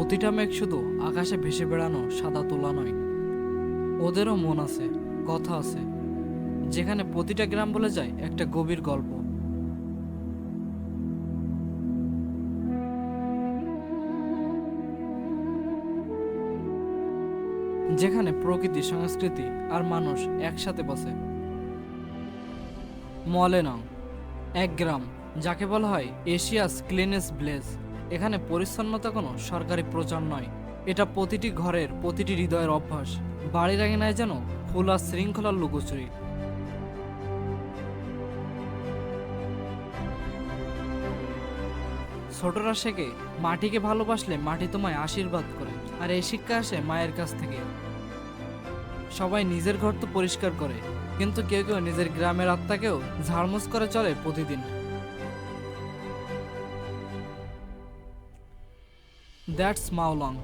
প্রতিটা মেঘ শুধু আকাশে ভেসে বেড়ানো সাদা তোলা নয়, ওদেরও মন আছে, কথা আছে, যেখানে প্রতিটা গ্রাম বলে যায় একটা গভীর গল্প। যেখানে প্রকৃতি, সংস্কৃতি আর মানুষ একসাথে বসে। মলেনং, এক গ্রাম যাকে বলা হয় এশিয়াস ক্লিনেস্ট ভিলেজ। এখানে পরিচ্ছন্নতা কোনো সরকারি প্রচার নয়, এটা প্রতিটি ঘরের, প্রতিটি হৃদয়ের অভ্যাস। বাড়ির আঙিনায় যেন খোলা শৃঙ্খলার লুকোচুরি। ছোটরা শেখে মাটিকে ভালোবাসলে মাটি তোমায় আশীর্বাদ করে, আর এই শিক্ষা আসে মায়ের কাছ থেকে। সবাই নিজের ঘর তো পরিষ্কার করে, কিন্তু কেউ কেউ নিজের গ্রামের আত্মাকেও ঝাড়মুছ করে চলে প্রতিদিন। দ্যাটস মাওলং।